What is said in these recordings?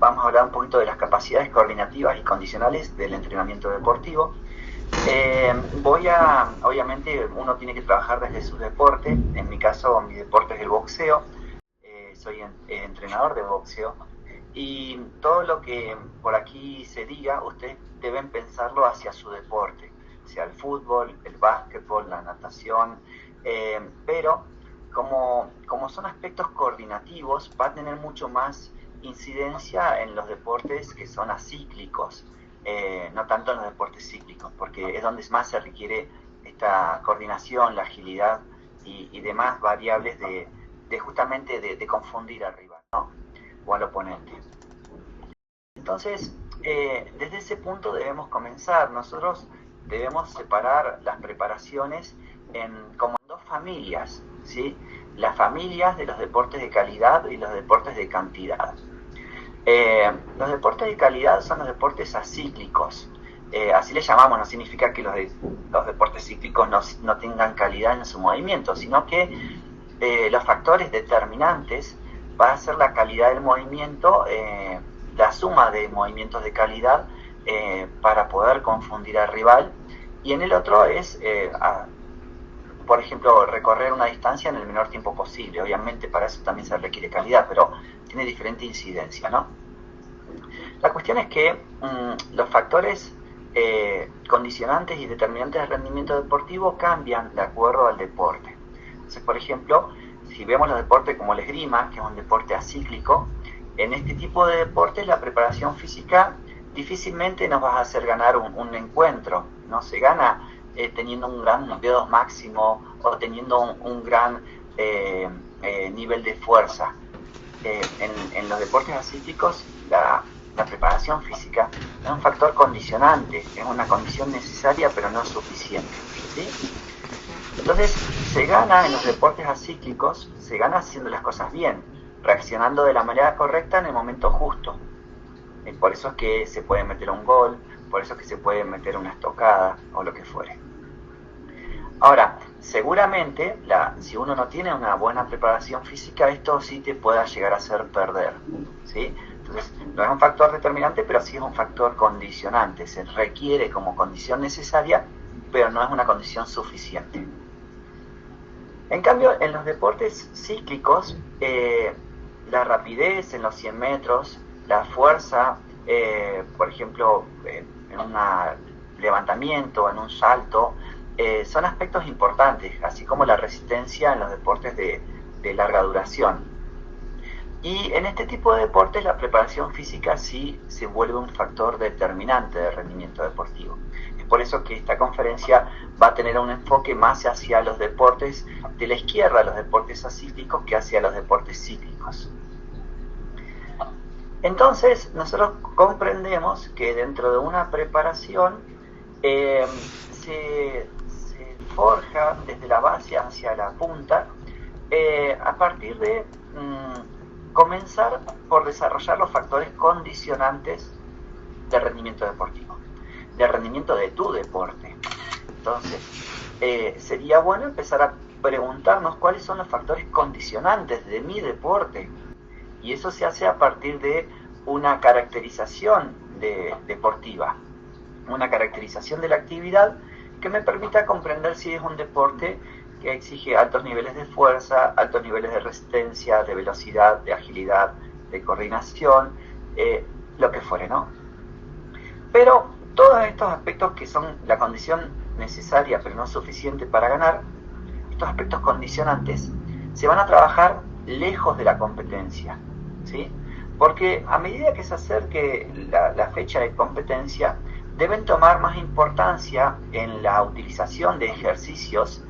vamos a hablar un poquito de las capacidades coordinativas y condicionales del entrenamiento deportivo. Obviamente uno tiene que trabajar desde su deporte. En mi caso, mi deporte es el boxeo. Soy entrenador de boxeo. Y todo lo que por aquí se diga, ustedes deben pensarlo hacia su deporte, sea el fútbol, el básquetbol, la natación, pero como son aspectos coordinativos, va a tener mucho más incidencia en los deportes que son acíclicos, no tanto en los deportes cíclicos, porque es donde más se requiere esta coordinación, la agilidad y demás variables de justamente de confundir al rival, ¿no? O al oponente. Entonces, desde ese punto debemos comenzar. Nosotros debemos separar las preparaciones como en dos familias, ¿sí? Las familias de los deportes de calidad y los deportes de cantidad. Los deportes de calidad son los deportes acíclicos. Así le llamamos, no significa que los deportes cíclicos no tengan calidad en su movimiento, sino que los factores determinantes va a ser la calidad del movimiento, la suma de movimientos de calidad para poder confundir al rival, y en el otro es, por ejemplo, recorrer una distancia en el menor tiempo posible. Obviamente para eso también se requiere calidad, pero tiene diferente incidencia, ¿no? La cuestión es que los factores condicionantes y determinantes del rendimiento deportivo cambian de acuerdo al deporte. Entonces, por ejemplo, si vemos los deportes como el esgrima, que es un deporte acíclico, en este tipo de deportes la preparación física difícilmente nos va a hacer ganar un encuentro. No se gana teniendo un gran V2 máximo o teniendo un gran nivel de fuerza. En los deportes acíclicos la preparación física es un factor condicionante, es una condición necesaria pero no suficiente, ¿sí? Entonces se gana en los deportes acíclicos, se gana haciendo las cosas bien, reaccionando de la manera correcta en el momento justo. Por eso es que se puede meter un gol, por eso es que se puede meter una estocada o lo que fuere. Ahora, seguramente, si uno no tiene una buena preparación física, esto sí te pueda llegar a hacer perder, ¿sí? Entonces, no es un factor determinante, pero sí es un factor condicionante. Se requiere como condición necesaria, pero no es una condición suficiente. En cambio, en los deportes cíclicos, la rapidez en los 100 metros, la fuerza, por ejemplo, en un levantamiento, en un salto, son aspectos importantes, así como la resistencia en los deportes de larga duración. Y en este tipo de deportes la preparación física sí se vuelve un factor determinante de rendimiento deportivo. Es por eso que esta conferencia va a tener un enfoque más hacia los deportes de la izquierda, los deportes acíclicos, que hacia los deportes cíclicos. Entonces, nosotros comprendemos que dentro de una preparación se forja desde la base hacia la punta a partir de comenzar por desarrollar los factores condicionantes del rendimiento deportivo, del rendimiento de tu deporte. Entonces, sería bueno empezar a preguntarnos cuáles son los factores condicionantes de mi deporte. Y eso se hace a partir de una caracterización deportiva, una caracterización de la actividad que me permita comprender si es un deporte que exige altos niveles de fuerza, altos niveles de resistencia, de velocidad, de agilidad, de coordinación, lo que fuere, ¿no? Pero todos estos aspectos que son la condición necesaria pero no suficiente para ganar, estos aspectos condicionantes, se van a trabajar lejos de la competencia, ¿sí? Porque a medida que se acerque la fecha de competencia, deben tomar más importancia en la utilización de ejercicios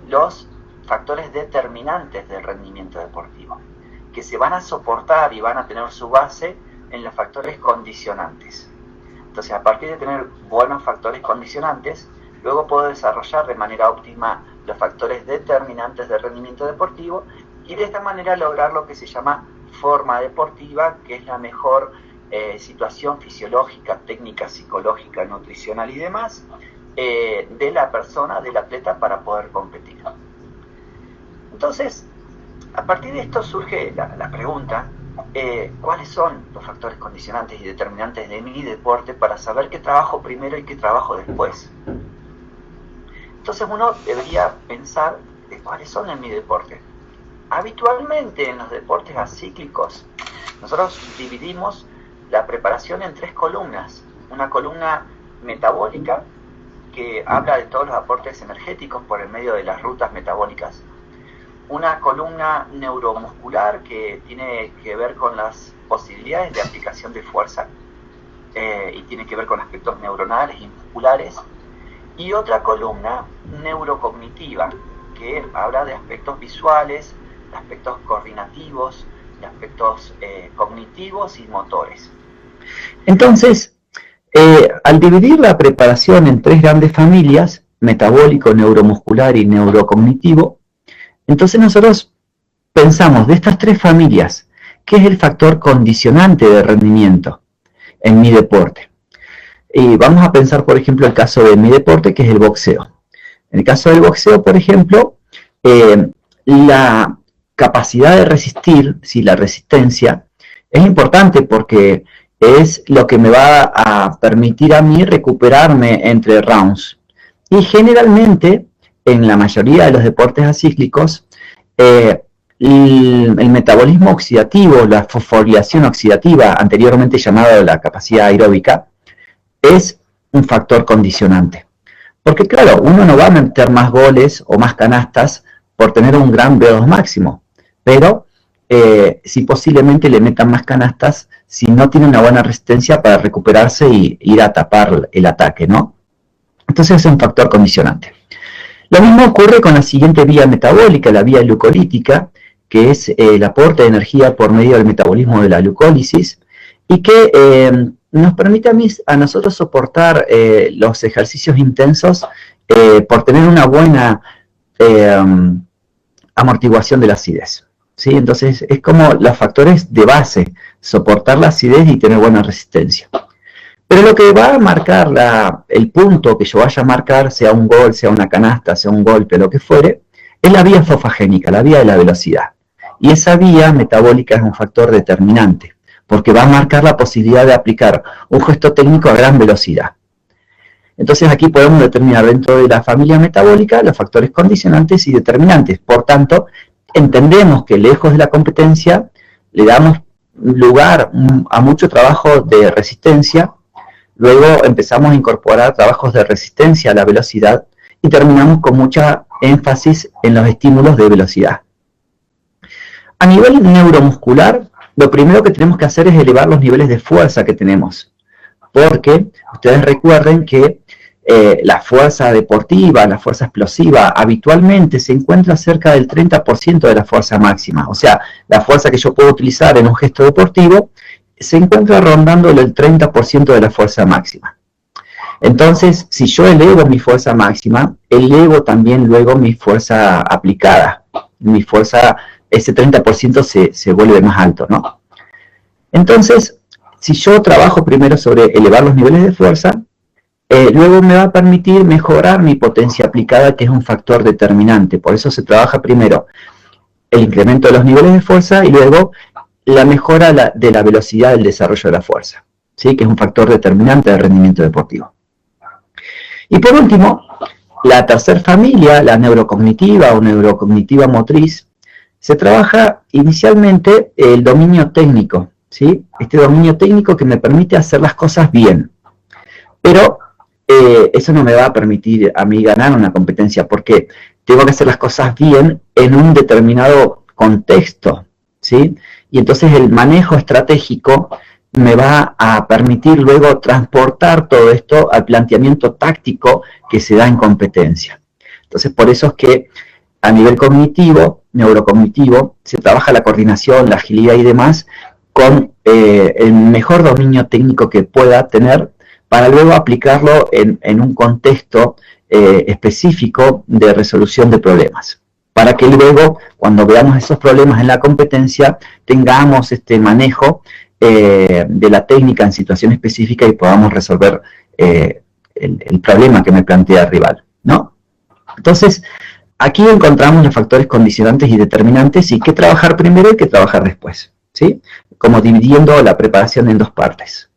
los factores determinantes del rendimiento deportivo, que se van a soportar y van a tener su base en los factores condicionantes. Entonces, a partir de tener buenos factores condicionantes, luego puedo desarrollar de manera óptima los factores determinantes del rendimiento deportivo y de esta manera lograr lo que se llama forma deportiva, que es la mejor situación fisiológica, técnica, psicológica, nutricional y demás de la persona, del atleta, para poder competir. Entonces, a partir de esto surge la pregunta, cuáles son los factores condicionantes y determinantes de mi deporte para saber qué trabajo primero y qué trabajo después. Entonces uno debería pensar de cuáles son en mi deporte. Habitualmente en los deportes acíclicos, nosotros dividimos la preparación en 3 columnas. Una columna metabólica, que habla de todos los aportes energéticos por el medio de las rutas metabólicas. Una columna neuromuscular, que tiene que ver con las posibilidades de aplicación de fuerza y tiene que ver con aspectos neuronales y musculares. Y otra columna neurocognitiva, que habla de aspectos visuales, de aspectos coordinativos, de aspectos cognitivos y motores. Entonces, al dividir la preparación en 3 grandes familias, metabólico, neuromuscular y neurocognitivo, entonces nosotros pensamos de estas 3 familias, ¿qué es el factor condicionante de rendimiento en mi deporte? Y vamos a pensar, por ejemplo, el caso de mi deporte, que es el boxeo. En el caso del boxeo, por ejemplo, la capacidad de resistir, la resistencia, es importante porque es lo que me va a permitir a mí recuperarme entre rounds. Y generalmente, en la mayoría de los deportes acíclicos, el metabolismo oxidativo, la fosforilación oxidativa, anteriormente llamada la capacidad aeróbica, es un factor condicionante. Porque claro, uno no va a meter más goles o más canastas por tener un gran VO2 máximo, pero si posiblemente le metan más canastas si no tiene una buena resistencia para recuperarse y ir a tapar el ataque, ¿no? Entonces es un factor condicionante. Lo mismo ocurre con la siguiente vía metabólica, la vía glucolítica, que es el aporte de energía por medio del metabolismo de la glucólisis, y que nos permite a nosotros soportar los ejercicios intensos por tener una buena amortiguación de la acidez. ¿Sí? Entonces es como los factores de base, soportar la acidez y tener buena resistencia. Pero lo que va a marcar el punto que yo vaya a marcar, sea un gol, sea una canasta, sea un golpe, lo que fuere, es la vía fosfagénica, la vía de la velocidad. Y esa vía metabólica es un factor determinante, porque va a marcar la posibilidad de aplicar un gesto técnico a gran velocidad. Entonces aquí podemos determinar dentro de la familia metabólica los factores condicionantes y determinantes. Por tanto, entendemos que lejos de la competencia le damos lugar a mucho trabajo de resistencia, luego empezamos a incorporar trabajos de resistencia a la velocidad y terminamos con mucha énfasis en los estímulos de velocidad. A nivel neuromuscular, lo primero que tenemos que hacer es elevar los niveles de fuerza que tenemos, porque ustedes recuerden que la fuerza deportiva, la fuerza explosiva, habitualmente se encuentra cerca del 30% de la fuerza máxima. O sea, la fuerza que yo puedo utilizar en un gesto deportivo se encuentra rondando el 30% de la fuerza máxima. Entonces, si yo elevo mi fuerza máxima, elevo también luego mi fuerza aplicada. Mi fuerza, ese 30% se vuelve más alto, ¿no? Entonces, si yo trabajo primero sobre elevar los niveles de fuerza, luego me va a permitir mejorar mi potencia aplicada, que es un factor determinante. Por eso se trabaja primero el incremento de los niveles de fuerza y luego la mejora de la velocidad del desarrollo de la fuerza, ¿sí? Que es un factor determinante del rendimiento deportivo. Y por último, la tercera familia, la neurocognitiva o neurocognitiva motriz, se trabaja inicialmente el dominio técnico, ¿sí? Este dominio técnico que me permite hacer las cosas bien. Pero eso no me va a permitir a mí ganar una competencia, porque tengo que hacer las cosas bien en un determinado contexto, ¿sí? Y entonces el manejo estratégico me va a permitir luego transportar todo esto al planteamiento táctico que se da en competencia. Entonces por eso es que a nivel cognitivo, neurocognitivo, se trabaja la coordinación, la agilidad y demás con el mejor dominio técnico que pueda tener, para luego aplicarlo en un contexto específico de resolución de problemas. Para que luego, cuando veamos esos problemas en la competencia, tengamos este manejo de la técnica en situación específica y podamos resolver el problema que me plantea el rival, ¿no? Entonces, aquí encontramos los factores condicionantes y determinantes y qué trabajar primero y qué trabajar después, ¿sí? ¿sí? Como dividiendo la preparación en dos partes.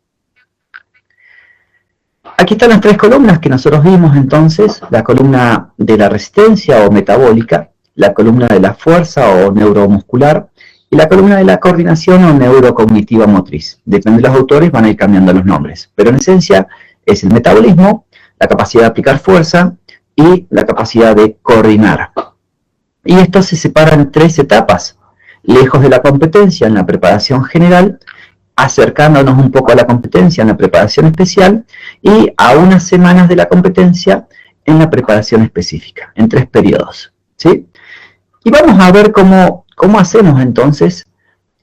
Aquí están las tres columnas que nosotros vimos entonces, la columna de la resistencia o metabólica, la columna de la fuerza o neuromuscular, y la columna de la coordinación o neurocognitiva motriz. Depende de los autores, van a ir cambiando los nombres. Pero en esencia es el metabolismo, la capacidad de aplicar fuerza y la capacidad de coordinar. Y esto se separa en tres etapas. Lejos de la competencia en la preparación general, acercándonos un poco a la competencia en la preparación especial y a unas semanas de la competencia en la preparación específica, en 3 periodos, ¿sí? Y vamos a ver cómo hacemos entonces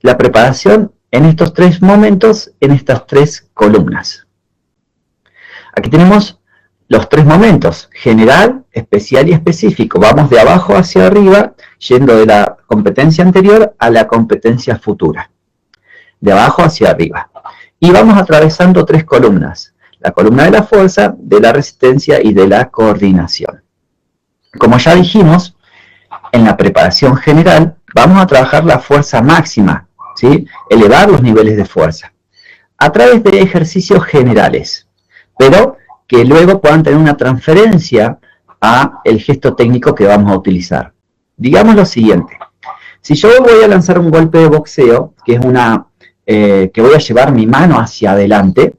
la preparación en estos 3 momentos, en estas 3 columnas. Aquí tenemos los 3 momentos, general, especial y específico. Vamos de abajo hacia arriba, yendo de la competencia anterior a la competencia futura. De abajo hacia arriba. Y vamos atravesando 3 columnas. La columna de la fuerza, de la resistencia y de la coordinación. Como ya dijimos, en la preparación general vamos a trabajar la fuerza máxima, ¿sí? Elevar los niveles de fuerza a través de ejercicios generales, pero que luego puedan tener una transferencia a el gesto técnico que vamos a utilizar. Digamos lo siguiente: si yo voy a lanzar un golpe de boxeo, que es que voy a llevar mi mano hacia adelante,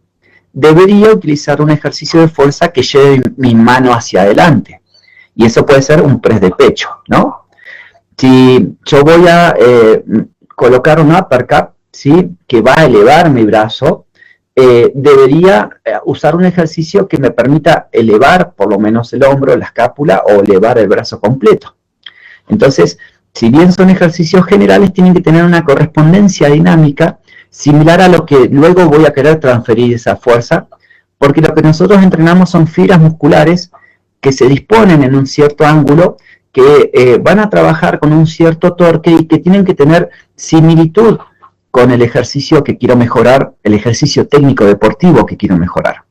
debería utilizar un ejercicio de fuerza que lleve mi mano hacia adelante. Y eso puede ser un press de pecho, ¿no? Si yo voy a colocar un uppercut, ¿sí?, que va a elevar mi brazo, debería usar un ejercicio que me permita elevar por lo menos el hombro, la escápula, o elevar el brazo completo. Entonces, si bien son ejercicios generales, tienen que tener una correspondencia dinámica similar a lo que luego voy a querer transferir esa fuerza, porque lo que nosotros entrenamos son fibras musculares que se disponen en un cierto ángulo, que van a trabajar con un cierto torque y que tienen que tener similitud con el ejercicio que quiero mejorar, el ejercicio técnico deportivo que quiero mejorar.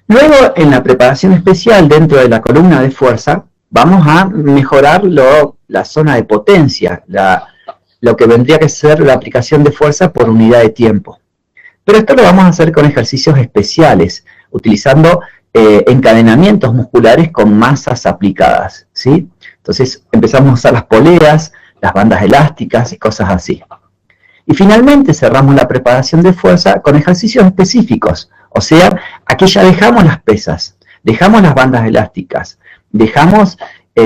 Luego, en la preparación especial dentro de la columna de fuerza, vamos a mejorar la zona de potencia, lo que vendría a ser la aplicación de fuerza por unidad de tiempo. Pero esto lo vamos a hacer con ejercicios especiales, utilizando encadenamientos musculares con masas aplicadas, ¿sí? Entonces empezamos a usar las poleas, las bandas elásticas y cosas así. Y finalmente cerramos la preparación de fuerza con ejercicios específicos, o sea, aquí ya dejamos las pesas, dejamos las bandas elásticas, dejamos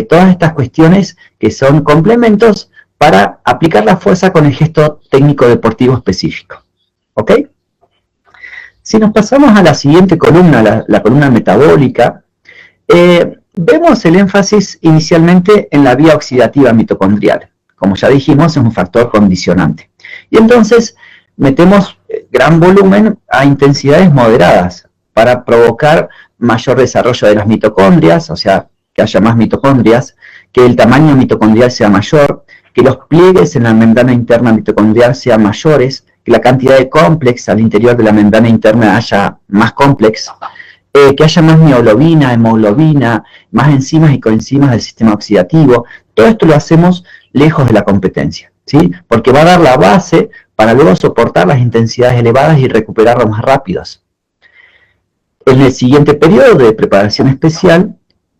todas estas cuestiones que son complementos para aplicar la fuerza con el gesto técnico deportivo específico. ¿Ok? Si nos pasamos a la siguiente columna, la columna metabólica, vemos el énfasis inicialmente en la vía oxidativa mitocondrial. Como ya dijimos, es un factor condicionante. Y entonces metemos gran volumen a intensidades moderadas para provocar mayor desarrollo de las mitocondrias, o sea, que haya más mitocondrias, que el tamaño mitocondrial sea mayor, que los pliegues en la membrana interna mitocondrial sean mayores, que la cantidad de complex al interior de la membrana interna haya más complex, que haya más mioglobina, hemoglobina, más enzimas y coenzimas del sistema oxidativo. Todo esto lo hacemos lejos de la competencia, ¿sí? Porque va a dar la base para luego soportar las intensidades elevadas y recuperarlos más rápidos. En el siguiente periodo de preparación especial,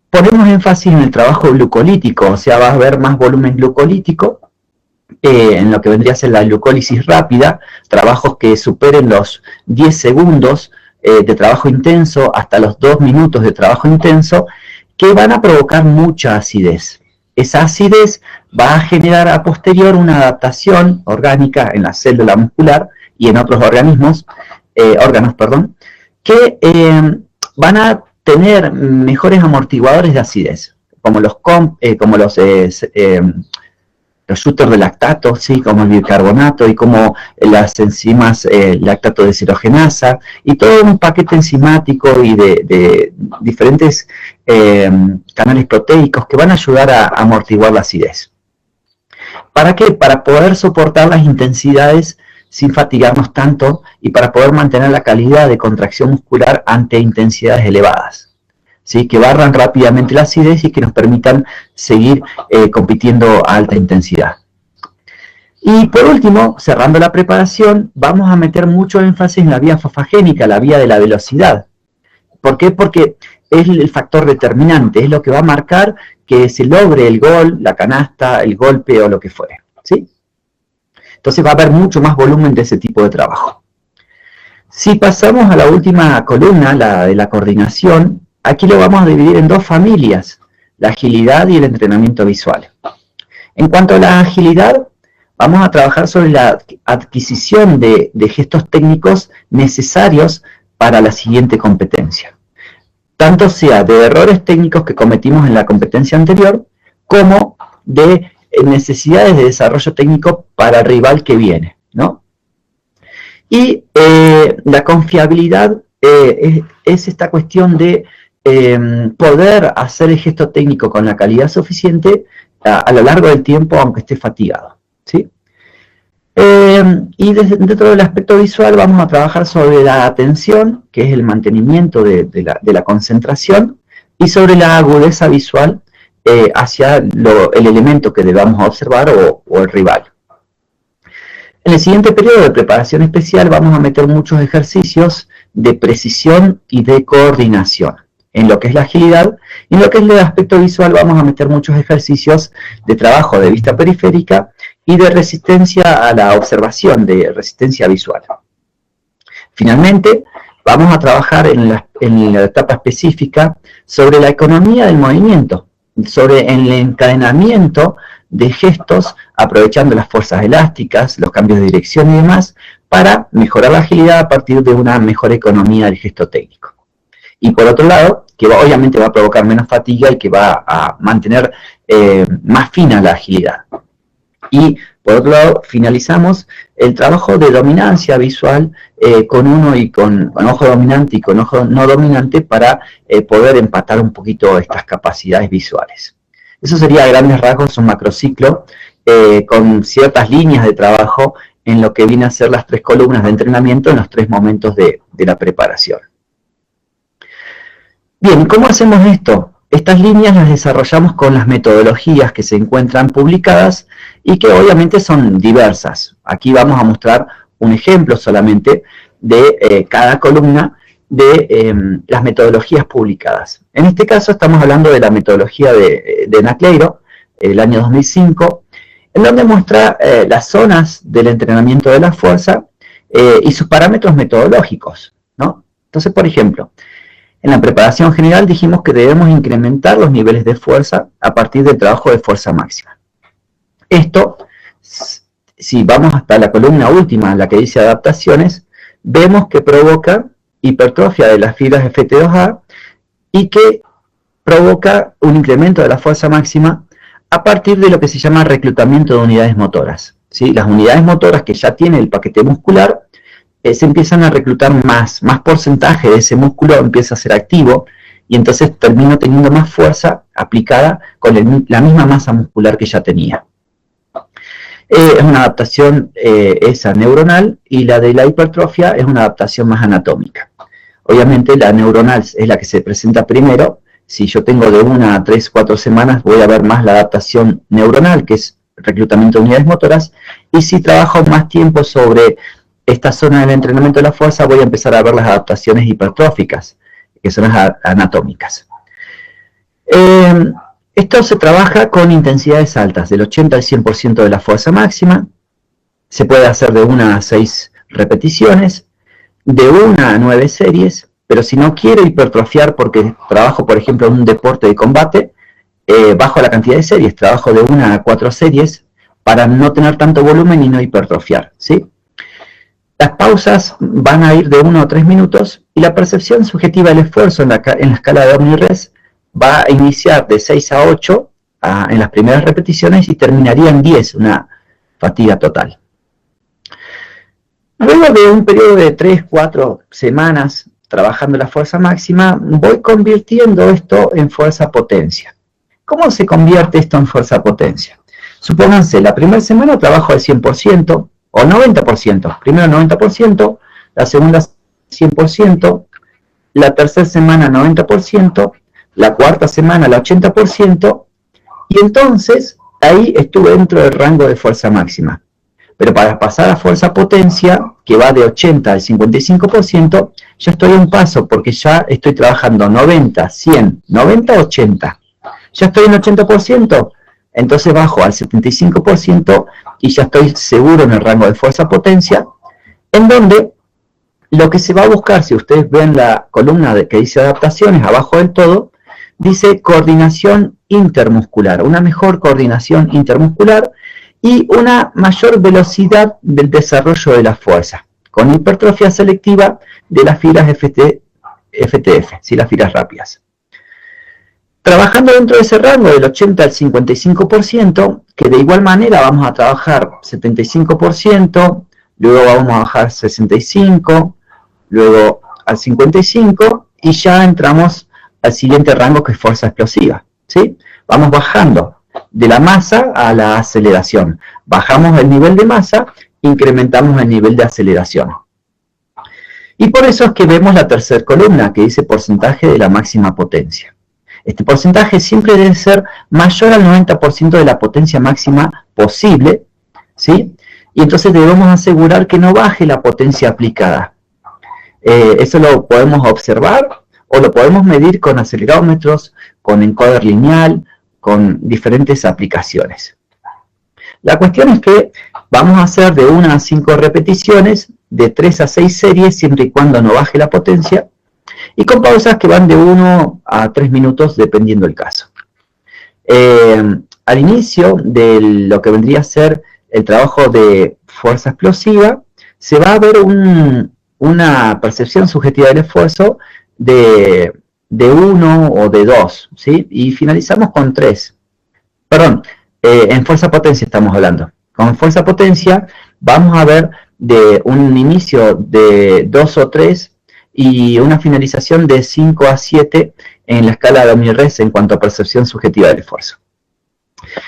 ponemos énfasis en el trabajo glucolítico, o sea, va a haber más volumen glucolítico, en lo que vendría a ser la glucólisis rápida, trabajos que superen los 10 segundos de trabajo intenso hasta los 2 minutos de trabajo intenso, que van a provocar mucha acidez. Esa acidez va a generar a posterior una adaptación orgánica en la célula muscular y en otros órganos, que van a tener mejores amortiguadores de acidez, como los shooters de lactato, ¿sí?, como el bicarbonato y como las enzimas lactato deshidrogenasa, y todo un paquete enzimático y de diferentes canales proteicos que van a ayudar a amortiguar la acidez. ¿Para qué? Para poder soportar las intensidades sin fatigarnos tanto y para poder mantener la calidad de contracción muscular ante intensidades elevadas, ¿sí?, que barran rápidamente la acidez y que nos permitan seguir compitiendo a alta intensidad. Y por último, cerrando la preparación, vamos a meter mucho énfasis en la vía fosfagénica, la vía de la velocidad. ¿Por qué? Porque es el factor determinante, es lo que va a marcar que se logre el gol, la canasta, el golpe o lo que fuere, ¿sí? Entonces va a haber mucho más volumen de ese tipo de trabajo. Si pasamos a la última columna, la de la coordinación, aquí lo vamos a dividir en dos familias, la agilidad y el entrenamiento visual. En cuanto a la agilidad, vamos a trabajar sobre la adquisición de gestos técnicos necesarios para la siguiente competencia. Tanto sea de errores técnicos que cometimos en la competencia anterior, como de necesidades de desarrollo técnico para el rival que viene, ¿no? Y la confiabilidad es esta cuestión de poder hacer el gesto técnico con la calidad suficiente a lo largo del tiempo, aunque esté fatigado, ¿sí? Y dentro del aspecto visual vamos a trabajar sobre la atención, que es el mantenimiento de la concentración, y sobre la agudeza visual hacia el elemento que debamos observar o el rival. En el siguiente periodo de preparación especial vamos a meter muchos ejercicios de precisión y de coordinación. En lo que es la agilidad y en lo que es el aspecto visual vamos a meter muchos ejercicios de trabajo de vista periférica y de resistencia a la observación, de resistencia visual. Finalmente, vamos a trabajar en la etapa específica sobre la economía del movimiento, sobre el encadenamiento de gestos, aprovechando las fuerzas elásticas, los cambios de dirección y demás, para mejorar la agilidad a partir de una mejor economía del gesto técnico. Y por otro lado, que obviamente va a provocar menos fatiga y que va a mantener más fina la agilidad. Y por otro lado, finalizamos el trabajo de dominancia visual con ojo dominante y con ojo no dominante para poder empatar un poquito estas capacidades visuales. Eso sería a grandes rasgos un macrociclo con ciertas líneas de trabajo en lo que viene a ser las 3 columnas de entrenamiento en los 3 momentos de la preparación. Bien, ¿cómo hacemos esto? Estas líneas las desarrollamos con las metodologías que se encuentran publicadas y que obviamente son diversas. Aquí vamos a mostrar un ejemplo solamente de cada columna de las metodologías publicadas. En este caso estamos hablando de la metodología de Nacleiro, el año 2005, en donde muestra las zonas del entrenamiento de la fuerza y sus parámetros metodológicos, ¿no? Entonces, por ejemplo, en la preparación general dijimos que debemos incrementar los niveles de fuerza a partir del trabajo de fuerza máxima. Esto, si vamos hasta la columna última, la que dice adaptaciones, vemos que provoca hipertrofia de las fibras FT2A y que provoca un incremento de la fuerza máxima a partir de lo que se llama reclutamiento de unidades motoras, ¿sí? Las unidades motoras que ya tiene el paquete muscular se empiezan a reclutar más porcentaje de ese músculo empieza a ser activo y entonces termino teniendo más fuerza aplicada con la misma masa muscular que ya tenía. Es una adaptación esa neuronal y la de la hipertrofia es una adaptación más anatómica. Obviamente la neuronal es la que se presenta primero. Si yo tengo de 1 a 3, 4 semanas voy a ver más la adaptación neuronal, que es reclutamiento de unidades motoras, y si trabajo más tiempo sobre esta zona del entrenamiento de la fuerza voy a empezar a ver las adaptaciones hipertróficas, que son las anatómicas. Esto se trabaja con intensidades altas, del 80 al 100% de la fuerza máxima. Se puede hacer de 1 a 6 repeticiones, de 1 a 9 series, pero si no quiero hipertrofiar porque trabajo, por ejemplo, en un deporte de combate, bajo la cantidad de series, trabajo de 1 a 4 series para no tener tanto volumen y no hipertrofiar, ¿sí? Las pausas van a ir de 1 a 3 minutos y la percepción subjetiva del esfuerzo en la escala de Omni-Res va a iniciar de 6 a 8 en las primeras repeticiones y terminaría en 10, una fatiga total. Luego de un periodo de 3, 4 semanas trabajando la fuerza máxima, voy convirtiendo esto en fuerza-potencia. ¿Cómo se convierte esto en fuerza-potencia? Supónganse, la primera semana trabajo al 100%, o 90%, primero 90%, la segunda 100%, la tercera semana 90%, la cuarta semana el 80%, y entonces ahí estuve dentro del rango de fuerza máxima. Pero para pasar a fuerza-potencia, que va de 80 al 55%, ya estoy a un paso, porque ya estoy trabajando 90, 100, 90, 80. Ya estoy en 80%, entonces bajo al 75% y ya estoy seguro en el rango de fuerza-potencia, en donde lo que se va a buscar, si ustedes ven la columna que dice adaptaciones, abajo del todo, dice coordinación intermuscular, una mejor coordinación intermuscular y una mayor velocidad del desarrollo de la fuerza, con hipertrofia selectiva de las fibras FTF, ¿sí? Las fibras rápidas. Trabajando dentro de ese rango del 80 al 55%, que de igual manera vamos a trabajar 75%, luego vamos a bajar 65%, luego al 55% y ya entramos al siguiente rango, que es fuerza explosiva, ¿sí? Vamos bajando de la masa a la aceleración. Bajamos el nivel de masa, incrementamos el nivel de aceleración. Y por eso es que vemos la tercera columna, que dice porcentaje de la máxima potencia. Este porcentaje siempre debe ser mayor al 90% de la potencia máxima posible, ¿sí? Y entonces debemos asegurar que no baje la potencia aplicada. Eso lo podemos observar o lo podemos medir con acelerómetros, con encoder lineal, con diferentes aplicaciones. La cuestión es que vamos a hacer de 1 a 5 repeticiones, de 3 a 6 series, siempre y cuando no baje la potencia, y con pausas que van de 1 a 3 minutos, dependiendo del caso. Al inicio de lo que vendría a ser el trabajo de fuerza explosiva, se va a ver una percepción subjetiva del esfuerzo de 1 o de 2, ¿sí? Y finalizamos con 3. Perdón, en fuerza-potencia estamos hablando. Con fuerza-potencia vamos a ver de un inicio de 2 o 3 y una finalización de 5 a 7 en la escala de Omni-Res en cuanto a percepción subjetiva del esfuerzo.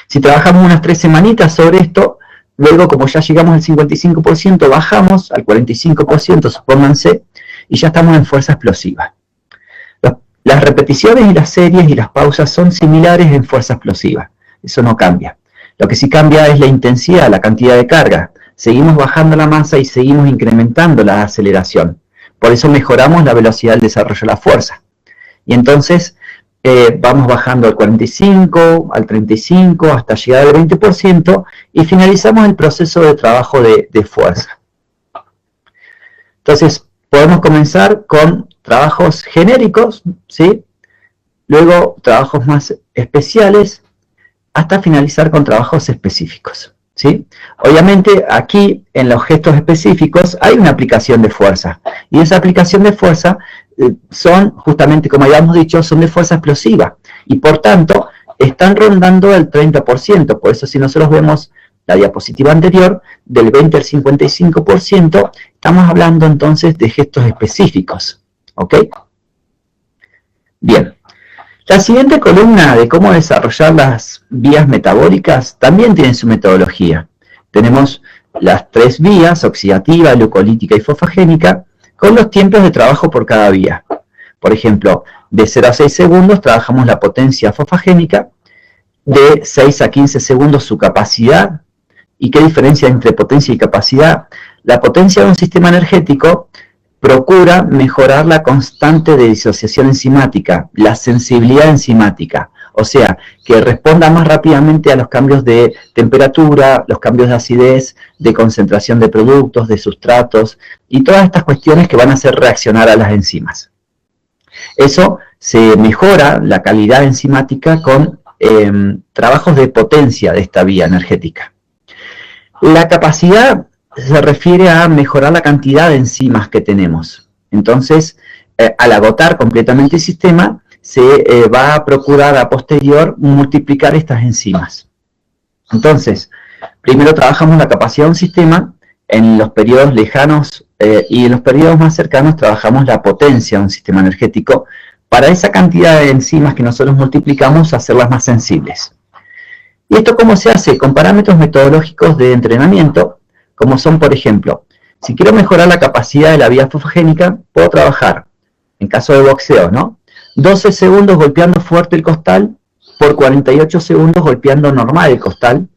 Si trabajamos unas 3 semanitas sobre esto, luego como ya llegamos al 55%, bajamos al 45%, supónganse, y ya estamos en fuerza explosiva. Las repeticiones y las series y las pausas son similares en fuerza explosiva. Eso no cambia. Lo que sí cambia es la intensidad, la cantidad de carga. Seguimos bajando la masa y seguimos incrementando la aceleración. Por eso mejoramos la velocidad del desarrollo de la fuerza. Y entonces vamos bajando al 45, al 35, hasta llegar al 20% y finalizamos el proceso de trabajo de fuerza. Entonces podemos comenzar con trabajos genéricos, ¿sí? Luego trabajos más especiales, hasta finalizar con trabajos específicos, ¿sí? Obviamente aquí en los gestos específicos hay una aplicación de fuerza, y esa aplicación de fuerza son, justamente como habíamos dicho, son de fuerza explosiva, y por tanto están rondando el 30%, por eso si nosotros vemos la diapositiva anterior, del 20 al 55%, estamos hablando entonces de gestos específicos, ¿ok? Bien. La siguiente columna de cómo desarrollar las vías metabólicas también tiene su metodología. Tenemos las 3 vías, oxidativa, glucolítica y fosfagénica, con los tiempos de trabajo por cada vía. Por ejemplo, de 0 a 6 segundos trabajamos la potencia fosfagénica, de 6 a 15 segundos su capacidad. ¿Y qué diferencia entre potencia y capacidad? La potencia de un sistema energético procura mejorar la constante de disociación enzimática, la sensibilidad enzimática, o sea, que responda más rápidamente a los cambios de temperatura, los cambios de acidez, de concentración de productos, de sustratos, y todas estas cuestiones que van a hacer reaccionar a las enzimas. Eso se mejora la calidad enzimática con trabajos de potencia de esta vía energética. La capacidad se refiere a mejorar la cantidad de enzimas que tenemos. Entonces, al agotar completamente el sistema, se va a procurar a posterior multiplicar estas enzimas. Entonces, primero trabajamos la capacidad de un sistema, en los periodos lejanos y en los periodos más cercanos trabajamos la potencia de un sistema energético, para esa cantidad de enzimas que nosotros multiplicamos, hacerlas más sensibles. ¿Y esto cómo se hace? Con parámetros metodológicos de entrenamiento, como son, por ejemplo, si quiero mejorar la capacidad de la vía fosfagénica, puedo trabajar, en caso de boxeo, ¿no? 12 segundos golpeando fuerte el costal, por 48 segundos golpeando normal el costal.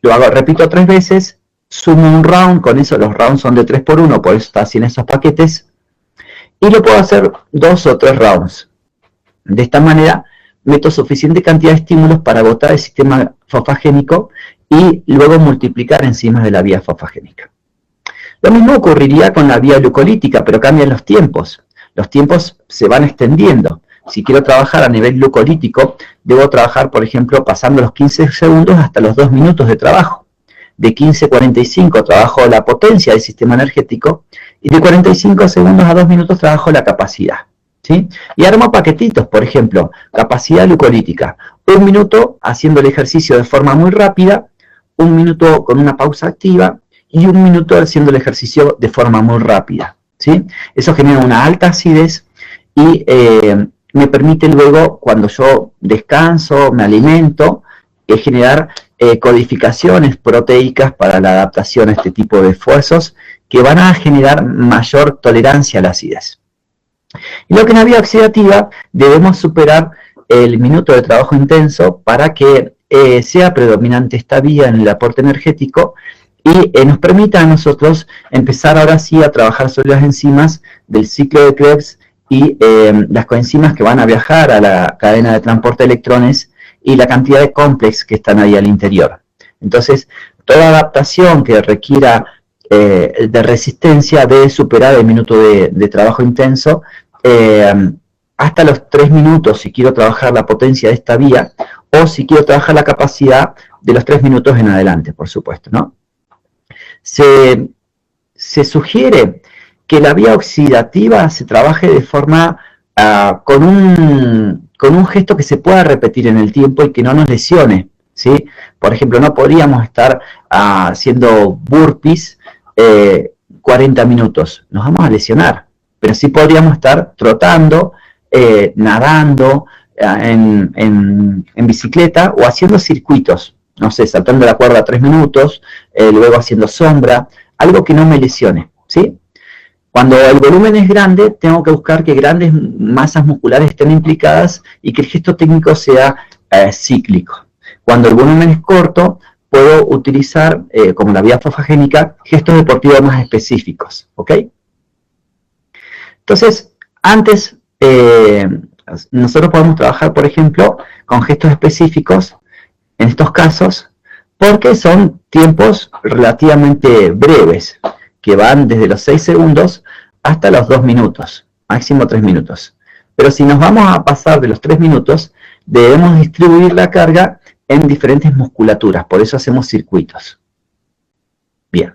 Lo hago, repito 3 veces, sumo un round, con eso los rounds son de 3x1, por eso está así en esos paquetes, y lo puedo hacer 2 o 3 rounds. De esta manera meto suficiente cantidad de estímulos para agotar el sistema fosfagénico y luego multiplicar enzimas de la vía fosfagénica. Lo mismo ocurriría con la vía glucolítica, pero cambian los tiempos. Los tiempos se van extendiendo. Si quiero trabajar a nivel glucolítico, debo trabajar, por ejemplo, pasando los 15 segundos hasta los 2 minutos de trabajo. De 15 a 45 trabajo la potencia del sistema energético y de 45 segundos a 2 minutos trabajo la capacidad. ¿Sí? Y armo paquetitos, por ejemplo, capacidad glucolítica. 1 minuto haciendo el ejercicio de forma muy rápida, 1 minuto con una pausa activa y 1 minuto haciendo el ejercicio de forma muy rápida. ¿Sí? Eso genera una alta acidez y me permite luego, cuando yo descanso, me alimento, generar codificaciones proteicas para la adaptación a este tipo de esfuerzos que van a generar mayor tolerancia a la acidez. Y lo que en la vía oxidativa debemos superar el minuto de trabajo intenso para que sea predominante esta vía en el aporte energético y nos permita a nosotros empezar ahora sí a trabajar sobre las enzimas del ciclo de Krebs y las coenzimas que van a viajar a la cadena de transporte de electrones y la cantidad de complex que están ahí al interior. Entonces, toda adaptación que requiera de resistencia debe superar el minuto de trabajo intenso hasta los 3 minutos si quiero trabajar la potencia de esta vía o si quiero trabajar la capacidad de los 3 minutos en adelante, por supuesto, ¿no? Se sugiere que la vía oxidativa se trabaje de forma con un gesto que se pueda repetir en el tiempo y que no nos lesione, ¿sí? Por ejemplo, no podríamos estar haciendo burpees 40 minutos, nos vamos a lesionar, pero sí podríamos estar trotando, nadando en bicicleta o haciendo circuitos, no sé, saltando la cuerda 3 minutos, luego haciendo sombra, algo que no me lesione, ¿sí? Cuando el volumen es grande, tengo que buscar que grandes masas musculares estén implicadas y que el gesto técnico sea cíclico. Cuando el volumen es corto, puedo utilizar, como la vía fosfagénica, gestos deportivos más específicos, ¿ok? Entonces, antes, nosotros podemos trabajar, por ejemplo, con gestos específicos, en estos casos, porque son tiempos relativamente breves, que van desde los 6 segundos hasta los 2 minutos, máximo 3 minutos. Pero si nos vamos a pasar de los 3 minutos, debemos distribuir la carga en diferentes musculaturas, por eso hacemos circuitos. Bien.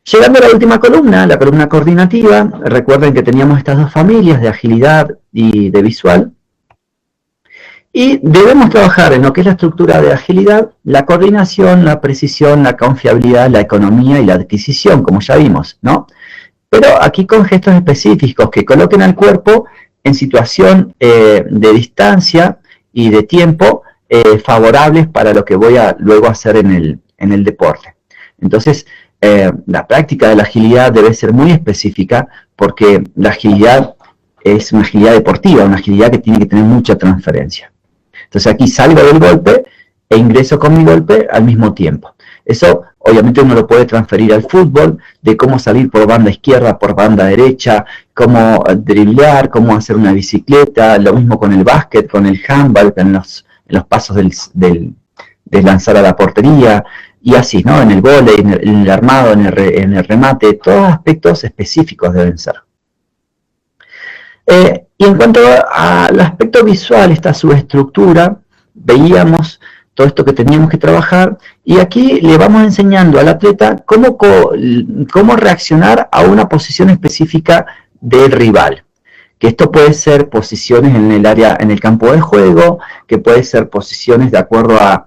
Llegando a la última columna, la columna coordinativa, recuerden que teníamos estas dos familias de agilidad y de visual, y debemos trabajar en lo que es la estructura de agilidad, la coordinación, la precisión, la confiabilidad, la economía y la adquisición, como ya vimos, ¿no? Pero aquí con gestos específicos que coloquen al cuerpo en situación de distancia y de tiempo favorables para lo que voy a luego hacer en el deporte. Entonces, la práctica de la agilidad debe ser muy específica porque la agilidad es una agilidad deportiva, una agilidad que tiene que tener mucha transferencia. Entonces aquí salgo del golpe e ingreso con mi golpe al mismo tiempo. Eso obviamente uno lo puede transferir al fútbol, de cómo salir por banda izquierda, por banda derecha, cómo driblear, cómo hacer una bicicleta, lo mismo con el básquet, con el handball, en los pasos de lanzar a la portería, y así, ¿no? En el vóley, en el armado, en el remate, todos aspectos específicos deben ser. Y en cuanto al aspecto visual, esta subestructura, veíamos todo esto que teníamos que trabajar, y aquí le vamos enseñando al atleta cómo reaccionar a una posición específica del rival. Que esto puede ser posiciones en el área, en el campo de juego, que puede ser posiciones de acuerdo a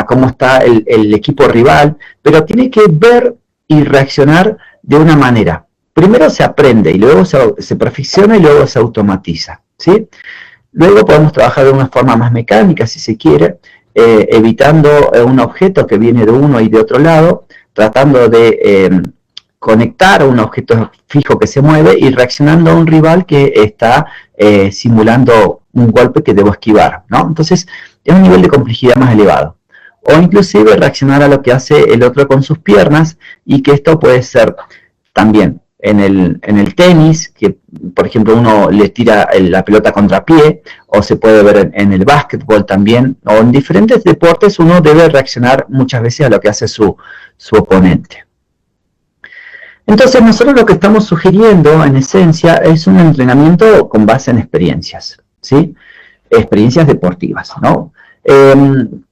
cómo está el equipo rival, pero tiene que ver y reaccionar de una manera. Primero se aprende y luego se perfecciona y luego se automatiza, ¿sí? Luego podemos trabajar de una forma más mecánica, si se quiere, evitando un objeto que viene de uno y de otro lado, tratando de conectar a un objeto fijo que se mueve y reaccionando a un rival que está simulando un golpe que debo esquivar, ¿no? Entonces, es un nivel de complejidad más elevado. o inclusive reaccionar a lo que hace el otro con sus piernas, y que esto puede ser también en el tenis, que por ejemplo uno le tira la pelota contra pie, o se puede ver en el básquetbol también, o en diferentes deportes uno debe reaccionar muchas veces a lo que hace su oponente. Entonces nosotros lo que estamos sugiriendo en esencia es un entrenamiento con base en experiencias, ¿sí? Experiencias deportivas, ¿no?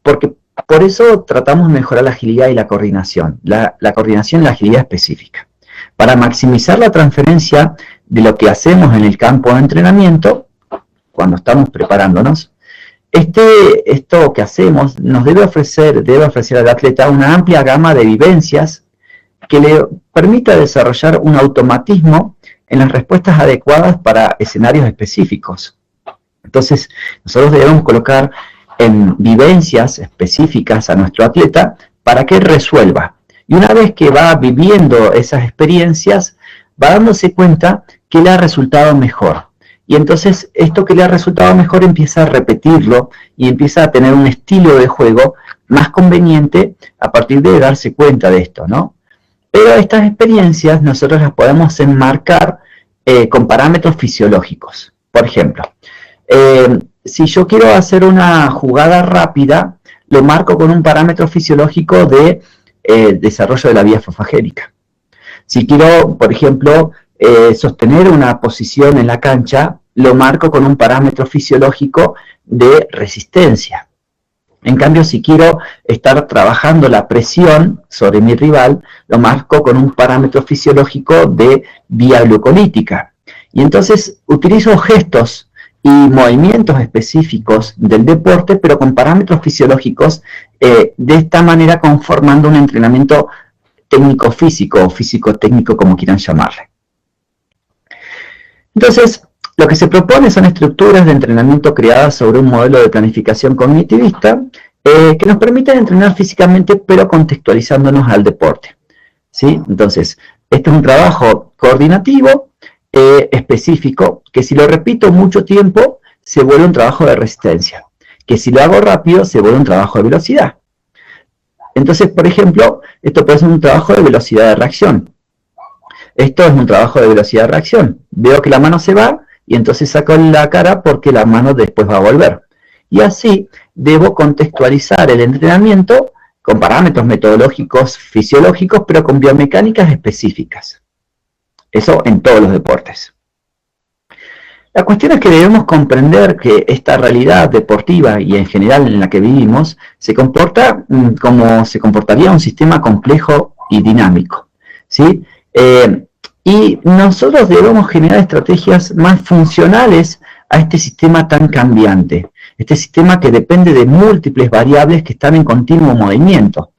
Porque por eso tratamos de mejorar la agilidad y la coordinación, la coordinación y la agilidad específica, para maximizar la transferencia de lo que hacemos en el campo de entrenamiento cuando estamos preparándonos. Esto que hacemos nos debe ofrecer al atleta una amplia gama de vivencias que le permita desarrollar un automatismo en las respuestas adecuadas para escenarios específicos. Entonces, nosotros debemos colocar en vivencias específicas a nuestro atleta para que resuelva. Y una vez que va viviendo esas experiencias, va dándose cuenta que le ha resultado mejor. Y entonces esto que le ha resultado mejor empieza a repetirlo y empieza a tener un estilo de juego más conveniente a partir de darse cuenta de esto, ¿no? Pero estas experiencias nosotros las podemos enmarcar con parámetros fisiológicos. Por ejemplo, si yo quiero hacer una jugada rápida, lo marco con un parámetro fisiológico de desarrollo de la vía fosfagénica. Si quiero, por ejemplo, sostener una posición en la cancha, lo marco con un parámetro fisiológico de resistencia. En cambio, si quiero estar trabajando la presión sobre mi rival, lo marco con un parámetro fisiológico de vía glucolítica. Y entonces utilizo gestos y movimientos específicos del deporte, pero con parámetros fisiológicos, de esta manera conformando un entrenamiento técnico-físico o físico-técnico, como quieran llamarle. Entonces, lo que se propone son estructuras de entrenamiento creadas sobre un modelo de planificación cognitivista que nos permiten entrenar físicamente, pero contextualizándonos al deporte, ¿sí? Entonces, este es un trabajo coordinativo, específico, que si lo repito mucho tiempo, se vuelve un trabajo de resistencia, que si lo hago rápido, se vuelve un trabajo de velocidad. Entonces, por ejemplo, esto puede ser un trabajo de velocidad de reacción. Esto es un trabajo de velocidad de reacción. Veo que la mano se va, y entonces saco la cara porque la mano después va a volver. Y así debo contextualizar el entrenamiento con parámetros metodológicos, fisiológicos, pero con biomecánicas específicas. Eso en todos los deportes. La cuestión es que debemos comprender que esta realidad deportiva y en general en la que vivimos se comporta como se comportaría un sistema complejo y dinámico, ¿sí? Y nosotros debemos generar estrategias más funcionales a este sistema tan cambiante, este sistema que depende de múltiples variables que están en continuo movimiento.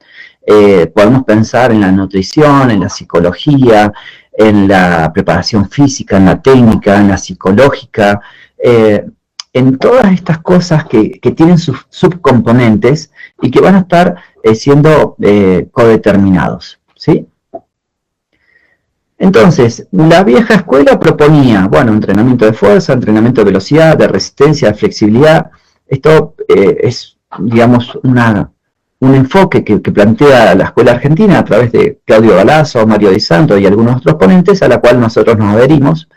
Podemos pensar en la nutrición, en la psicología, en la preparación física, en la técnica, en la psicológica, en todas estas cosas que tienen sus subcomponentes y que van a estar siendo codeterminados, ¿sí? Entonces, la vieja escuela proponía, bueno, entrenamiento de fuerza, entrenamiento de velocidad, de resistencia, de flexibilidad. Esto es, digamos, un enfoque que plantea la escuela argentina a través de Claudio Galazo, Mario Di Santo y algunos otros ponentes, a la cual nosotros nos adherimos,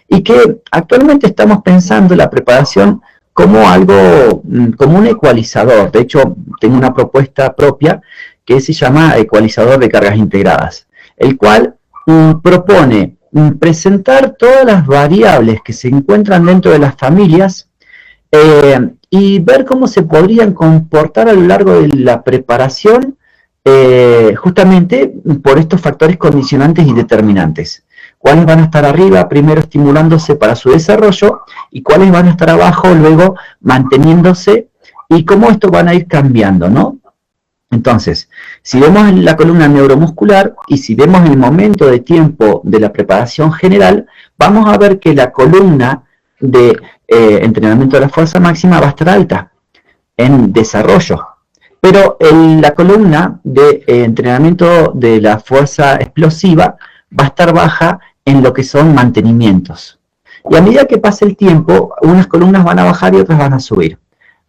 y que actualmente estamos pensando la preparación como algo, como un ecualizador. De hecho, tengo una propuesta propia que se llama ecualizador de cargas integradas, el cual propone presentar todas las variables que se encuentran dentro de las familias y ver cómo se podrían comportar a lo largo de la preparación justamente por estos factores condicionantes y determinantes. Cuáles van a estar arriba primero estimulándose para su desarrollo y cuáles van a estar abajo luego manteniéndose y cómo esto van a ir cambiando, ¿no? Entonces, si vemos en la columna neuromuscular y si vemos el momento de tiempo de la preparación general, vamos a ver que la columna de entrenamiento de la fuerza máxima va a estar alta en desarrollo, pero la columna de entrenamiento de la fuerza explosiva va a estar baja en lo que son mantenimientos. Y a medida que pase el tiempo, unas columnas van a bajar y otras van a subir.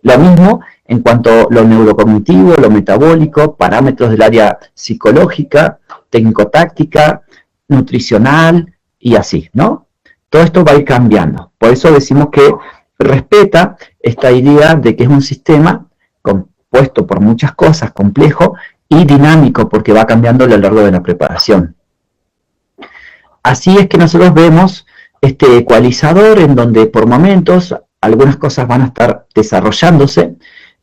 Lo mismo en cuanto a lo neurocognitivo, lo metabólico, parámetros del área psicológica, técnico-táctica, nutricional y así, ¿no? Todo esto va a ir cambiando. Por eso decimos que respeta esta idea de que es un sistema compuesto por muchas cosas, complejo y dinámico, porque va cambiando a lo largo de la preparación. Así es que nosotros vemos este ecualizador en donde por momentos algunas cosas van a estar desarrollándose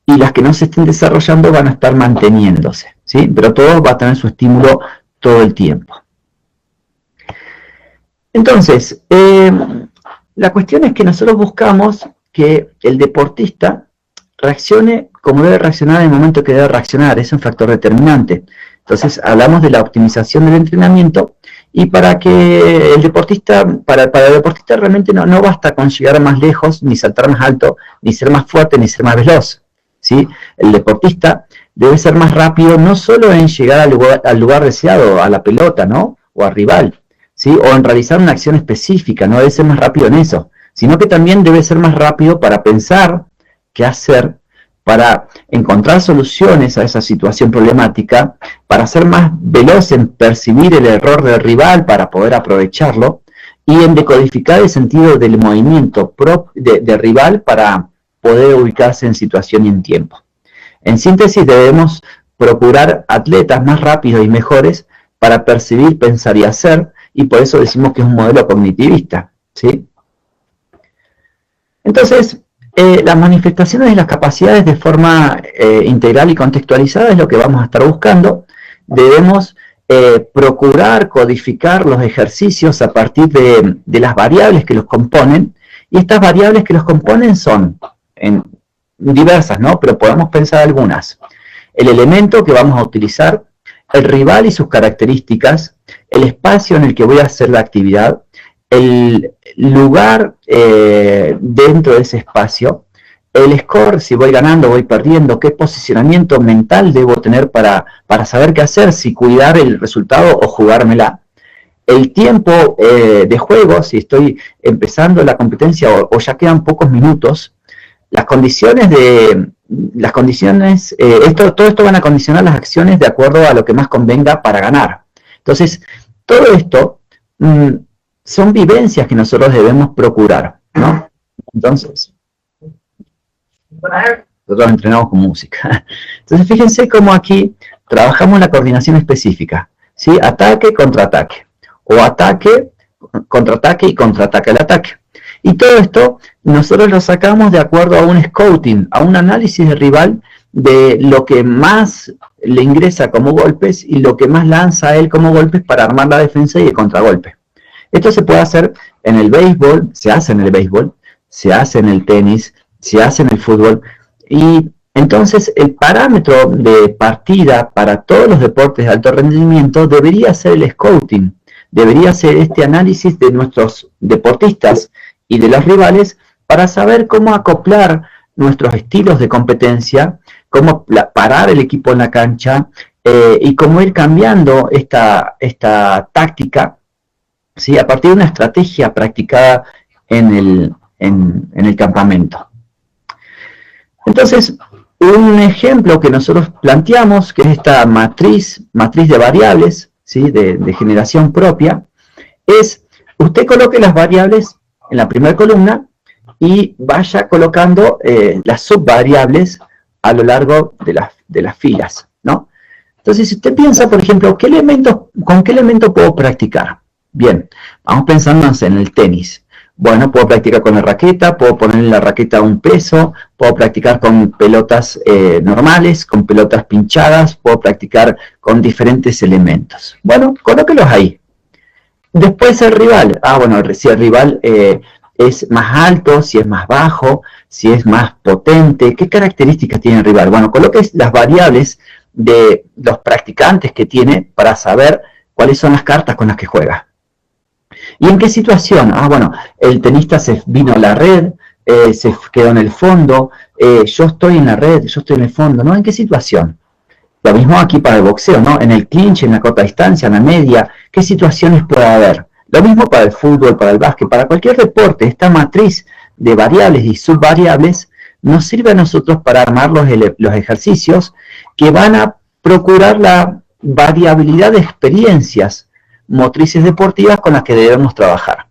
y las que no se estén desarrollando van a estar manteniéndose, ¿sí? Pero todo va a tener su estímulo todo el tiempo. Entonces, la cuestión es que nosotros buscamos que el deportista reaccione como debe reaccionar en el momento que debe reaccionar, es un factor determinante. Entonces, hablamos de la optimización del entrenamiento y para que el deportista, para el deportista realmente no basta con llegar más lejos, ni saltar más alto, ni ser más fuerte, ni ser más veloz, ¿sí? El deportista debe ser más rápido, no solo en llegar al lugar deseado, a la pelota, ¿no? O al rival, ¿sí? O en realizar una acción específica, no debe ser más rápido en eso, sino que también debe ser más rápido para pensar qué hacer, para encontrar soluciones a esa situación problemática, para ser más veloz en percibir el error del rival para poder aprovecharlo, y en decodificar el sentido del movimiento del rival para poder ubicarse en situación y en tiempo. En síntesis, debemos procurar atletas más rápidos y mejores para percibir, pensar y hacer, y por eso decimos que es un modelo cognitivista, ¿sí? Entonces, las manifestaciones de las capacidades de forma integral y contextualizada es lo que vamos a estar buscando. Debemos procurar codificar los ejercicios a partir de las variables que los componen, y estas variables que los componen son diversas, ¿no? Pero podemos pensar algunas. El elemento que vamos a utilizar, el rival y sus características, el espacio en el que voy a hacer la actividad, el lugar dentro de ese espacio, el score, si voy ganando o voy perdiendo, qué posicionamiento mental debo tener para saber qué hacer, si cuidar el resultado o jugármela, el tiempo de juego, si estoy empezando la competencia o ya quedan pocos minutos, las condiciones todo esto van a condicionar las acciones de acuerdo a lo que más convenga para ganar. Entonces, todo esto son vivencias que nosotros debemos procurar, ¿no? Entonces, nosotros entrenamos con música. Entonces, fíjense cómo aquí trabajamos la coordinación específica, ¿sí? Ataque, contraataque, o ataque, contraataque y contraataque al ataque. Y todo esto nosotros lo sacamos de acuerdo a un scouting, a un análisis de rival de lo que más le ingresa como golpes y lo que más lanza a él como golpes para armar la defensa y el contragolpe. Esto se puede hacer en el béisbol, se hace en el béisbol, se hace en el tenis, se hace en el fútbol. Y entonces el parámetro de partida para todos los deportes de alto rendimiento debería ser el scouting, debería ser este análisis de nuestros deportistas y de los rivales para saber cómo acoplar nuestros estilos de competencia, cómo parar el equipo en la cancha y cómo ir cambiando esta táctica, ¿sí? A partir de una estrategia practicada en el campamento. Entonces, un ejemplo que nosotros planteamos, que es esta matriz de variables, ¿sí? de generación propia, es usted coloque las variables en la primera columna y vaya colocando las subvariables a lo largo de las filas, ¿no? Entonces, si usted piensa, por ejemplo, ¿con qué elemento puedo practicar? Bien, vamos pensando en el tenis. Bueno, puedo practicar con la raqueta, puedo poner en la raqueta un peso, puedo practicar con pelotas normales, con pelotas pinchadas, puedo practicar con diferentes elementos. Bueno, colóquelos ahí. Después el rival, bueno, si el rival es más alto, si es más bajo, si es más potente, ¿qué características tiene el rival? Bueno, coloque las variables de los practicantes que tiene para saber cuáles son las cartas con las que juega. ¿Y en qué situación? Bueno, el tenista se vino a la red, se quedó en el fondo, yo estoy en la red, yo estoy en el fondo, ¿no? ¿En qué situación? Lo mismo aquí para el boxeo, ¿no? En el clinch, en la corta distancia, en la media, ¿qué situaciones puede haber? Lo mismo para el fútbol, para el básquet, para cualquier deporte. Esta matriz de variables y subvariables nos sirve a nosotros para armar los ejercicios que van a procurar la variabilidad de experiencias motrices deportivas con las que debemos trabajar,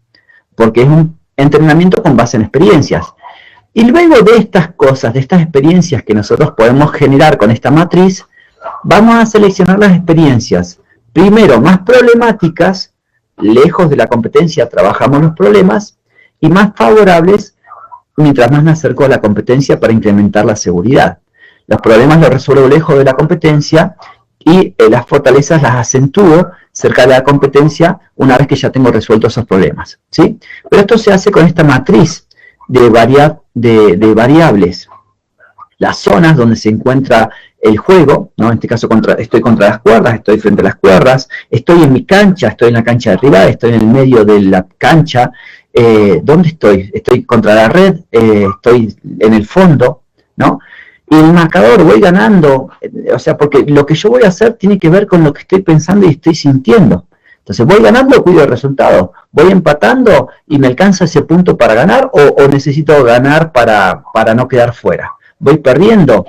porque es un entrenamiento con base en experiencias. Y luego de estas cosas, de estas experiencias que nosotros podemos generar con esta matriz, vamos a seleccionar las experiencias, primero más problemáticas, lejos de la competencia trabajamos los problemas, y más favorables, mientras más me acerco a la competencia para incrementar la seguridad. Los problemas los resuelvo lejos de la competencia y las fortalezas las acentúo cerca de la competencia una vez que ya tengo resueltos esos problemas, ¿sí? Pero esto se hace con esta matriz de variables. Las zonas donde se encuentra el juego, ¿no? En este caso estoy contra las cuerdas, estoy frente a las cuerdas, estoy en mi cancha, estoy en la cancha de rival, estoy en el medio de la cancha. ¿Dónde estoy? Estoy contra la red, estoy en el fondo, ¿no? Y el marcador, voy ganando, o sea, porque lo que yo voy a hacer tiene que ver con lo que estoy pensando y estoy sintiendo. Entonces, voy ganando, cuido el resultado. Voy empatando y me alcanza ese punto para ganar, o necesito ganar para no quedar fuera. Voy perdiendo,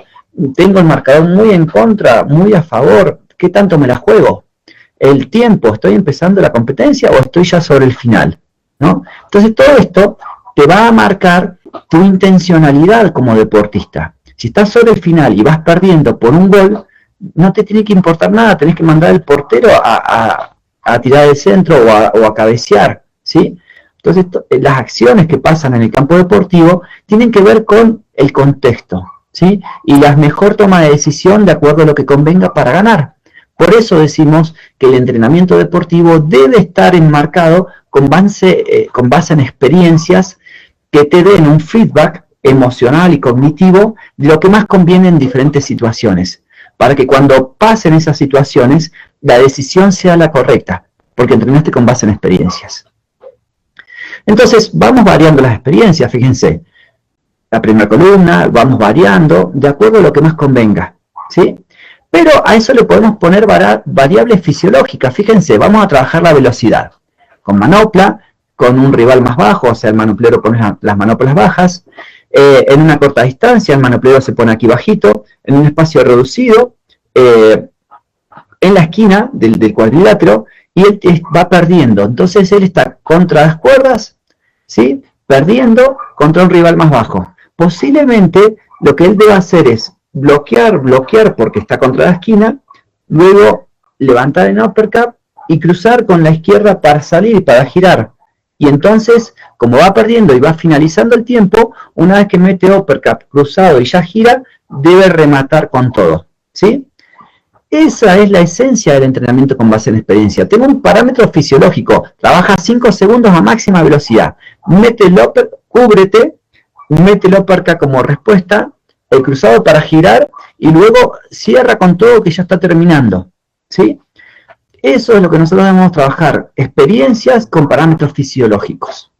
tengo el marcador muy en contra, muy a favor. ¿Qué tanto me la juego? El tiempo, ¿estoy empezando la competencia o estoy ya sobre el final? ¿No? Entonces, todo esto te va a marcar tu intencionalidad como deportista. Si estás sobre el final y vas perdiendo por un gol, no te tiene que importar nada, tenés que mandar al portero a tirar el centro o a cabecear, ¿sí? Entonces, las acciones que pasan en el campo deportivo tienen que ver con el contexto, ¿sí? Y la mejor toma de decisión de acuerdo a lo que convenga para ganar. Por eso decimos que el entrenamiento deportivo debe estar enmarcado con base en experiencias que te den un feedback emocional y cognitivo de lo que más conviene en diferentes situaciones, para que cuando pasen esas situaciones, la decisión sea la correcta, porque entrenaste con base en experiencias. Entonces, vamos variando las experiencias, fíjense. La primera columna, vamos variando de acuerdo a lo que más convenga, ¿sí? Pero a eso le podemos poner variables fisiológicas. Fíjense, vamos a trabajar la velocidad. Con manopla, con un rival más bajo, o sea, el manoplero pone las manoplas bajas. En una corta distancia, el manoplero se pone aquí bajito. En un espacio reducido, en la esquina del cuadrilátero, y él va perdiendo. Entonces él está contra las cuerdas, ¿sí? Perdiendo contra un rival más bajo. Posiblemente lo que él debe hacer es bloquear porque está contra la esquina, luego levantar en uppercut y cruzar con la izquierda para salir, para girar. Y entonces, como va perdiendo y va finalizando el tiempo, una vez que mete uppercut cruzado y ya gira, debe rematar con todo, ¿sí? Esa es la esencia del entrenamiento con base en experiencia. Tengo un parámetro fisiológico, trabaja 5 segundos a máxima velocidad, mete el uppercut, cúbrete, mete el uppercut como respuesta, el cruzado para girar, y luego cierra con todo que ya está terminando, ¿sí? Eso es lo que nosotros debemos trabajar, experiencias con parámetros fisiológicos,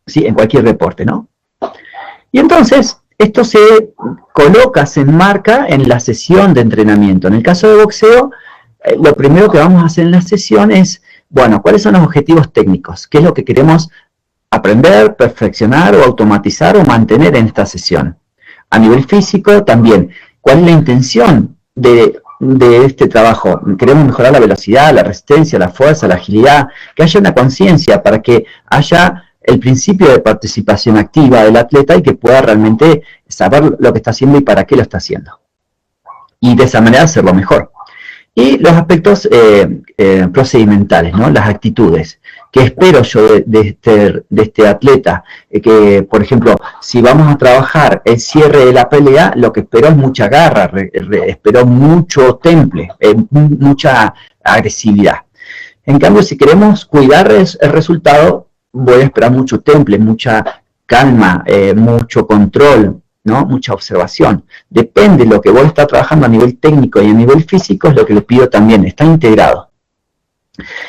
¿sí? En cualquier deporte, ¿no? Y entonces, esto se coloca, se enmarca en la sesión de entrenamiento. En el caso de boxeo, lo primero que vamos a hacer en la sesión es, bueno, ¿cuáles son los objetivos técnicos? ¿Qué es lo que queremos aprender, perfeccionar o automatizar o mantener en esta sesión? A nivel físico también, ¿cuál es la intención de este trabajo? Queremos mejorar la velocidad, la resistencia, la fuerza, la agilidad, que haya una conciencia para que haya el principio de participación activa del atleta y que pueda realmente saber lo que está haciendo y para qué lo está haciendo. Y de esa manera hacerlo mejor. Y los aspectos procedimentales, ¿no? Las actitudes. ¿Qué espero yo de este atleta? Que, por ejemplo, si vamos a trabajar el cierre de la pelea, lo que espero es mucha garra, espero mucho temple, mucha agresividad. En cambio, si queremos cuidar el resultado, voy a esperar mucho temple, mucha calma, mucho control, ¿no? Mucha observación. Depende de lo que vos estás trabajando a nivel técnico y a nivel físico, es lo que le pido también, está integrado.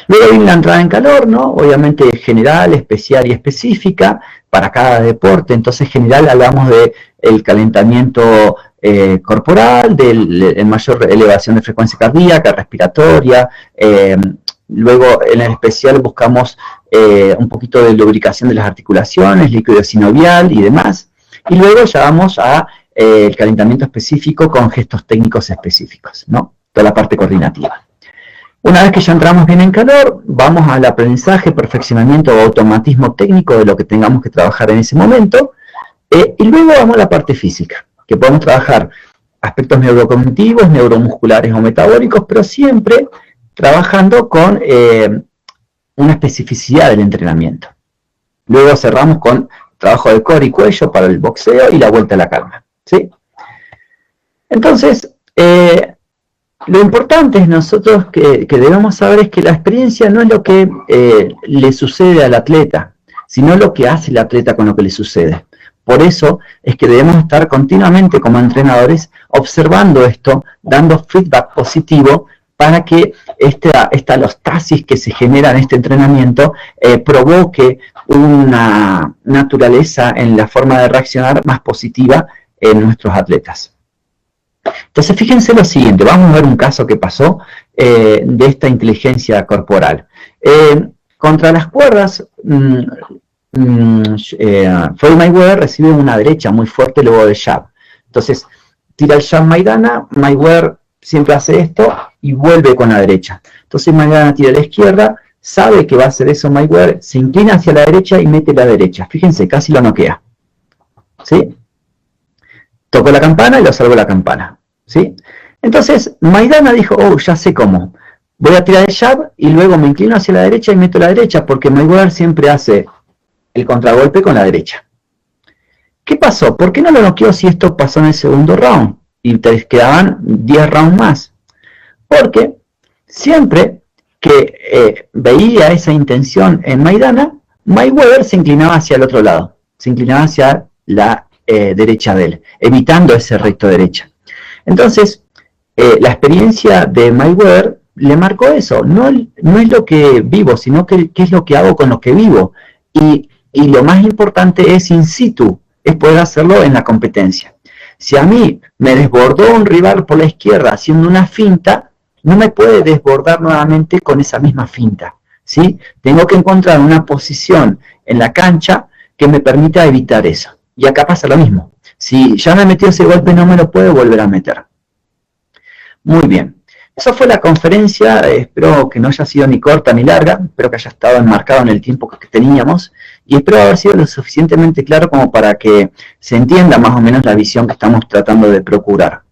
Luego viene la entrada en calor, ¿no? Obviamente general, especial y específica para cada deporte. Entonces, general hablamos del calentamiento corporal, de mayor elevación de frecuencia cardíaca, respiratoria. Luego, en el especial buscamos un poquito de lubricación de las articulaciones, líquido sinovial y demás. y luego ya vamos a el calentamiento específico con gestos técnicos específicos, ¿no? Toda la parte coordinativa. Una vez que ya entramos bien en calor, vamos al aprendizaje, perfeccionamiento o automatismo técnico de lo que tengamos que trabajar en ese momento, y luego vamos a la parte física, que podemos trabajar aspectos neurocognitivos, neuromusculares o metabólicos, pero siempre trabajando con una especificidad del entrenamiento. Luego cerramos con trabajo de core y cuello para el boxeo y la vuelta a la calma, ¿sí? Entonces, lo importante es nosotros que debemos saber es que la experiencia no es lo que le sucede al atleta, sino lo que hace el atleta con lo que le sucede. Por eso es que debemos estar continuamente como entrenadores observando esto, dando feedback positivo para que esta alostasis que se genera en este entrenamiento provoque una naturaleza en la forma de reaccionar más positiva en nuestros atletas. Entonces fíjense lo siguiente, vamos a ver un caso que pasó de esta inteligencia corporal. Contra las cuerdas, Floyd Mayweather recibe una derecha muy fuerte luego del jab. Entonces tira el jab Maidana, Mayweather siempre hace esto y vuelve con la derecha. Entonces Maidana tira a la izquierda, sabe que va a hacer eso Mayweather, se inclina hacia la derecha y mete la derecha. Fíjense, casi lo noquea. ¿Sí? Tocó la campana y lo salvó la campana. ¿Sí? Entonces Maidana dijo, oh, ya sé cómo. Voy a tirar el jab y luego me inclino hacia la derecha y meto la derecha, porque Mayweather siempre hace el contragolpe con la derecha. ¿Qué pasó? ¿Por qué no lo noqueó si esto pasó en el segundo round? Y te quedaban 10 rounds más. Porque siempre que veía esa intención en Maidana, Mayweather se inclinaba hacia el otro lado. Se inclinaba hacia la derecha de él, evitando ese recto derecha. Entonces, la experiencia de Mayweather le marcó eso. No es lo que vivo, sino qué es lo que hago con lo que vivo. Y lo más importante es in situ, es poder hacerlo en la competencia. Si a mí me desbordó un rival por la izquierda haciendo una finta, no me puede desbordar nuevamente con esa misma finta, ¿sí? Tengo que encontrar una posición en la cancha que me permita evitar eso. Y acá pasa lo mismo. Si ya me metió ese golpe, no me lo puedo volver a meter. Muy bien. Esa fue la conferencia, espero que no haya sido ni corta ni larga, espero que haya estado enmarcado en el tiempo que teníamos y espero haber sido lo suficientemente claro como para que se entienda más o menos la visión que estamos tratando de procurar.